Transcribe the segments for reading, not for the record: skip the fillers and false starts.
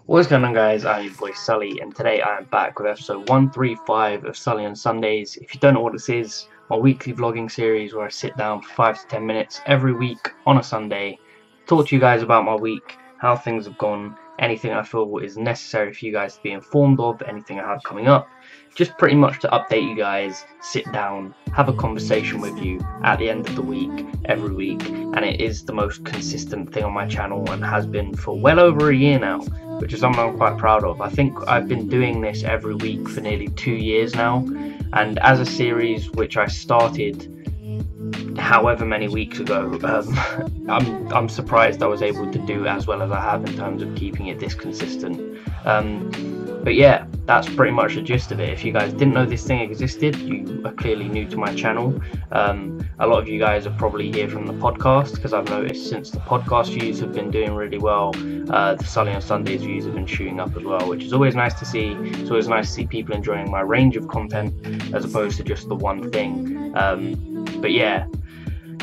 What's going on, guys? I'm your boy SuLLy, and today I am back with episode 135 of SuLLy on Sundays. If you don't know what this is, my weekly vlogging series where I sit down for 5 to 10 minutes every week on a Sunday, talk to you guys about my week, how things have gone, anything I feel is necessary for you guys to be informed of, anything I have coming up, just pretty much to update you guys, sit down, have a conversation with you at the end of the week, every week, and it is the most consistent thing on my channel and has been for well over a year now, which is something I'm quite proud of. I think I've been doing this every week for nearly 2 years now, and as a series which I started however many weeks ago, I'm surprised I was able to do as well as I have in terms of keeping it this consistent. But yeah, that's pretty much the gist of it. If you guys didn't know this thing existed, you are clearly new to my channel. A lot of you guys are probably here from the podcast, because I've noticed since the podcast views have been doing really well, the SuLLy on Sundays views have been shooting up as well, which is always nice to see. It's always nice to see people enjoying my range of content as opposed to just the one thing. But yeah,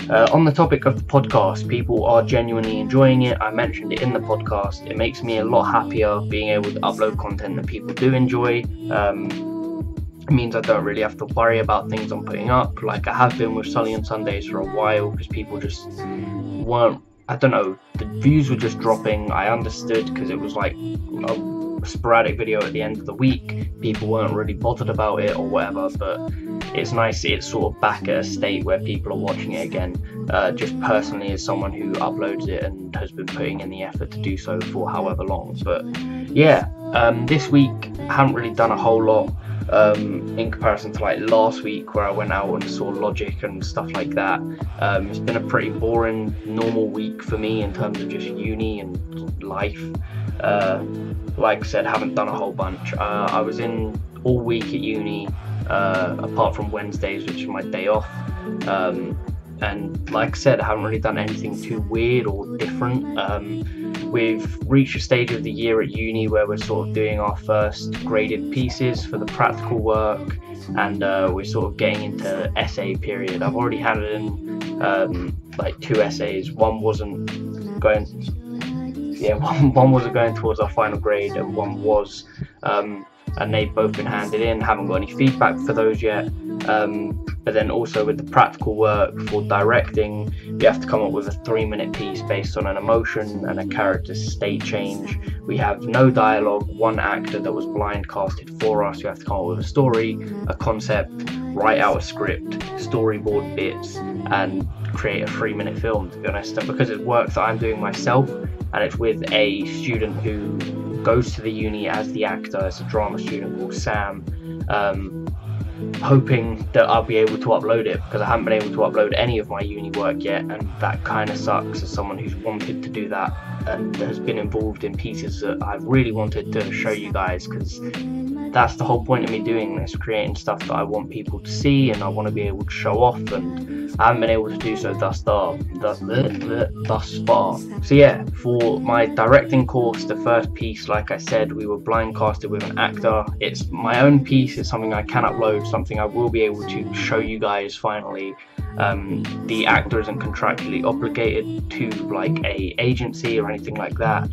on the topic of the podcast, people are genuinely enjoying it. I mentioned it in the podcast. It makes me a lot happier being able to upload content that people do enjoy. It means I don't really have to worry about things I'm putting up, like I have been with SuLLy on Sundays for a while, because people just weren't, I don't know, the views were just dropping. I understood, because it was like a sporadic video at the end of the week, people weren't really bothered about it or whatever, but it's nice it's sort of back at a state where people are watching it again, just personally as someone who uploads it and has been putting in the effort to do so for however long. But yeah, this week I haven't really done a whole lot in comparison to like last week where I went out and saw Logic and stuff like that. It's been a pretty boring normal week for me in terms of just uni and life. Like I said, haven't done a whole bunch. I was in all week at uni, apart from Wednesdays, which is my day off, and like I said, I haven't really done anything too weird or different. We've reached a stage of the year at uni where we're sort of doing our first graded pieces for the practical work, and we're sort of getting into essay period. I've already handed in like 2 essays. One wasn't going towards our final grade, and one was, and they've both been handed in. Haven't got any feedback for those yet. But then also with the practical work for directing, you have to come up with a 3-minute piece based on an emotion and a character's state change. We have no dialogue, one actor that was blind casted for us. You have to come up with a story, a concept, write out a script, storyboard bits, and create a 3-minute film, to be honest. And because it's work that I'm doing myself, and it's with a student who goes to the uni as the actor, it's a drama student called Sam, hoping that I'll be able to upload it, because I haven't been able to upload any of my uni work yet, and that kind of sucks as someone who's wanted to do that and has been involved in pieces that I've really wanted to show you guys, because that's the whole point of me doing this, creating stuff that I want people to see and I want to be able to show off, and I haven't been able to do so thus far. So yeah, for my directing course, the first piece, like I said, we were blind casted with an actor. It's my own piece, it's something I can upload, something I will be able to show you guys finally. The actor isn't contractually obligated to like a agency or anything like that,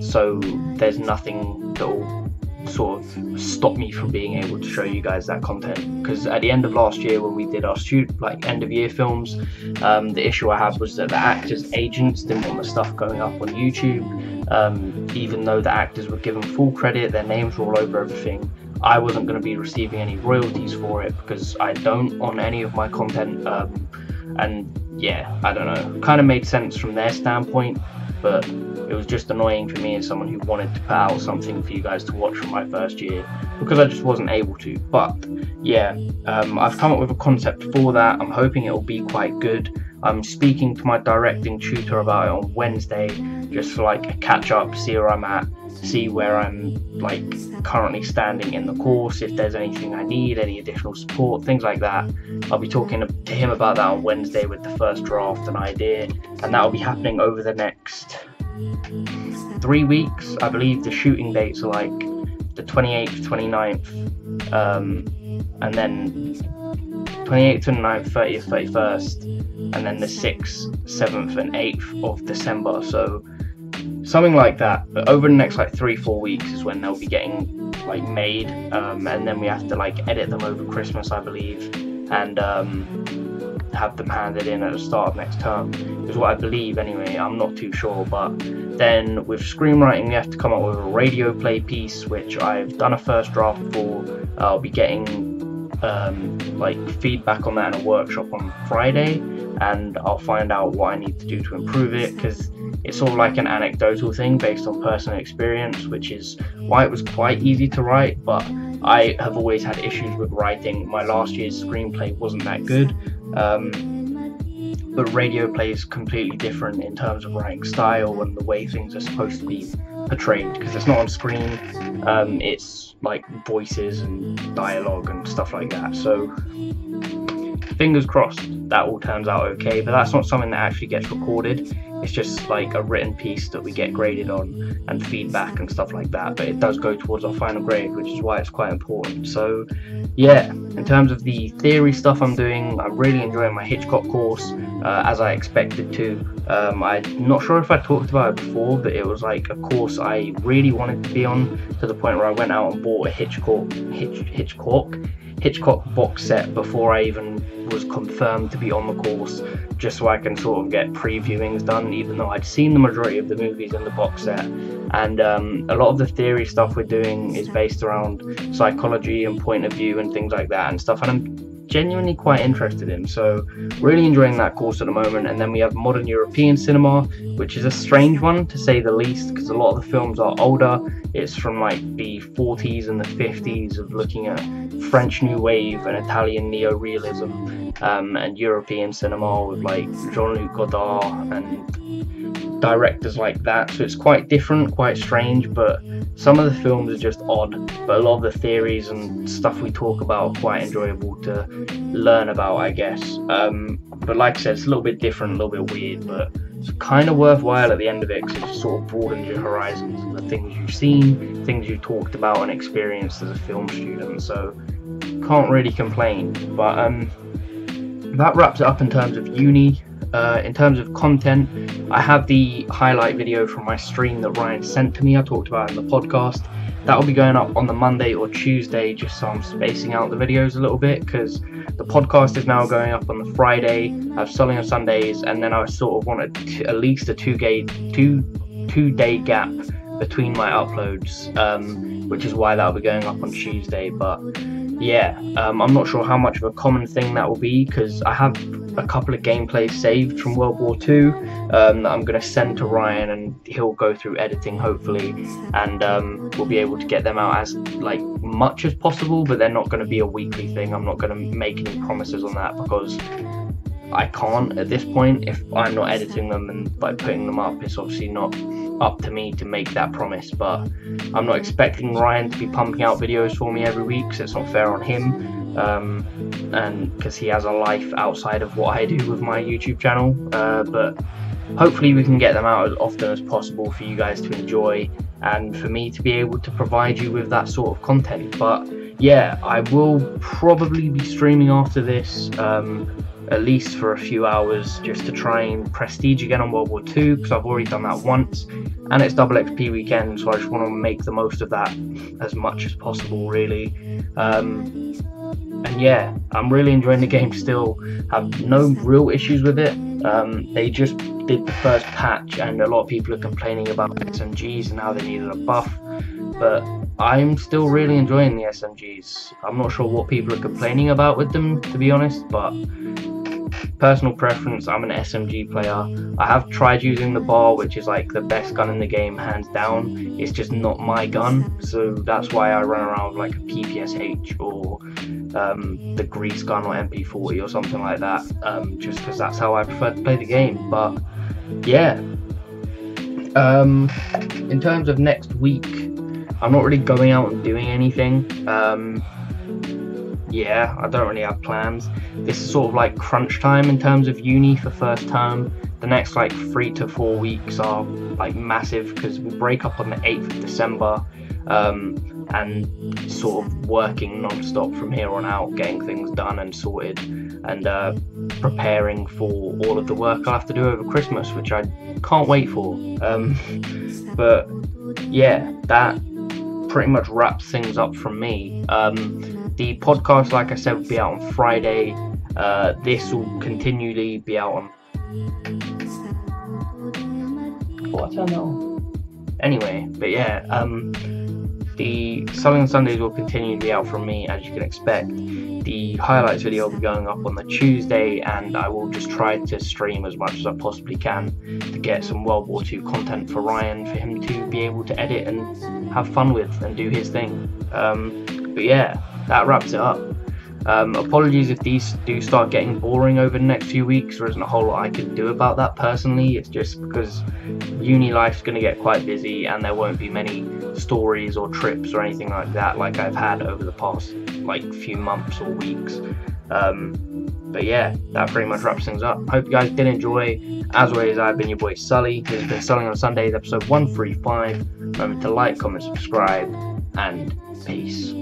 so there's nothing that will sort of stop me from being able to show you guys that content. Because at the end of last year, when we did our end of year films, the issue I had was that the actors' agents didn't want the stuff going up on YouTube, even though the actors were given full credit, their names were all over everything. I wasn't going to be receiving any royalties for it, because I don't on any of my content, and yeah, I don't know, kind of made sense from their standpoint, but it was just annoying for me as someone who wanted to put out something for you guys to watch from my first year, because I just wasn't able to. But yeah, I've come up with a concept for that. I'm hoping it will be quite good. I'm speaking to my directing tutor about it on Wednesday, just for like a catch up, see where I'm at, see where I'm like currently standing in the course, if there's anything I need, any additional support, things like that. I'll be talking to him about that on Wednesday with the first draft and idea, and that will be happening over the next 3 weeks. I believe the shooting dates are like the 28th, 29th, and then 28th, 29th, 30th, 31st, and then the 6th, 7th and 8th of December. So something like that. But over the next like 3-4 weeks is when they'll be getting like made, and then we have to like edit them over Christmas, I believe, and have them handed in at the start of next term, is what I believe anyway. I'm not too sure. But then with screenwriting, we have to come up with a radio play piece, which I've done a first draft for. I'll be getting like feedback on that in a workshop on Friday, and I'll find out what I need to do to improve it, because it's sort of like an anecdotal thing based on personal experience, which is why it was quite easy to write. But I have always had issues with writing. My last year's screenplay wasn't that good, but radio play is completely different in terms of writing style and the way things are supposed to be portrayed, because it's not on screen. It's like voices and dialogue and stuff like that. So fingers crossed that all turns out okay, but that's not something that actually gets recorded. It's just like a written piece that we get graded on and feedback and stuff like that, but it does go towards our final grade, which is why it's quite important. So yeah, in terms of the theory stuff I'm doing, I'm really enjoying my Hitchcock course, as I expected to. I'm not sure if I talked about it before, but it was like a course I really wanted to be on, to the point where I went out and bought a Hitchcock box set before I even was confirmed to be on the course, just so I can sort of get previewings done, even though I'd seen the majority of the movies in the box set. And a lot of the theory stuff we're doing is based around psychology and point of view and things like that and stuff, and I'm genuinely quite interested in, so really enjoying that course at the moment. And then we have modern European cinema, which is a strange one to say the least, because a lot of the films are older. It's from like the 40s and the 50s, of looking at French New Wave and Italian neo-realism, and European cinema with like Jean-Luc Godard and directors like that. So it's quite different, quite strange, but some of the films are just odd, but a lot of the theories and stuff we talk about are quite enjoyable to learn about, I guess. But like I said, it's a little bit different, a little bit weird, but it's kind of worthwhile at the end of it, because it sort of broadens your horizons and the things you've seen, things you talked about and experienced as a film student. So can't really complain. But that wraps it up in terms of uni. In terms of content, I have the highlight video from my stream that Ryan sent to me. I talked about it in the podcast. That will be going up on the Monday or Tuesday, just so I'm spacing out the videos a little bit, because the podcast is now going up on the Friday. I have SuLLy on Sundays, and then I sort of want at least a two-day gap between my uploads, which is why that will be going up on Tuesday. But yeah, I'm not sure how much of a common thing that will be, because I have a couple of gameplays saved from World War II that I'm going to send to Ryan, and he'll go through editing hopefully, and we'll be able to get them out as like much as possible, but they're not going to be a weekly thing. I'm not going to make any promises on that, because I can't at this point. If I'm not editing them and like putting them up, it's obviously not up to me to make that promise. But I'm not expecting Ryan to be pumping out videos for me every week, so it's not fair on him, and because he has a life outside of what I do with my YouTube channel. But hopefully we can get them out as often as possible for you guys to enjoy, and for me to be able to provide you with that sort of content. But yeah, I will probably be streaming after this, at least for a few hours, just to try and prestige again on World War II, because I've already done that once, and it's double XP weekend, so I just want to make the most of that as much as possible, really. And yeah, I'm really enjoying the game still. Have no real issues with it. They just did the first patch, and a lot of people are complaining about SMGs and how they needed a buff, but I'm still really enjoying the SMGs. I'm not sure what people are complaining about with them, to be honest, but personal preference, I'm an SMG player. I have tried using the bar, which is like the best gun in the game, hands down. It's just not my gun, so that's why I run around with like a PPSH or the grease gun or MP40 or something like that, just because that's how I prefer to play the game. But yeah, in terms of next week, I'm not really going out and doing anything. Yeah, I don't really have plans. This is sort of like crunch time in terms of uni for first term. The next like 3 to 4 weeks are like massive, because we break up on the 8th of December, and sort of working non-stop from here on out, getting things done and sorted. And just preparing for all of the work I'll have to do over Christmas, which I can't wait for. But yeah, that pretty much wraps things up from me. The podcast, like I said, will be out on Friday. This will continually be out on... What? I don't know. Anyway, but yeah, the SuLLy on Sundays will continue to be out from me, as you can expect. The highlights video will be going up on the Tuesday, and I will just try to stream as much as I possibly can to get some World War II content for Ryan, for him to be able to edit and have fun with and do his thing. But yeah, that wraps it up. Apologies if these do start getting boring over the next few weeks. There isn't a whole lot I can do about that personally. It's just because uni life's going to get quite busy and there won't be many stories or trips or anything like that like I've had over the past few months or weeks. But yeah, that pretty much wraps things up. Hope you guys did enjoy. As always, I've been your boy SuLLy. This has been SuLLy on Sundays, episode 135. Remember to like, comment, subscribe, and peace.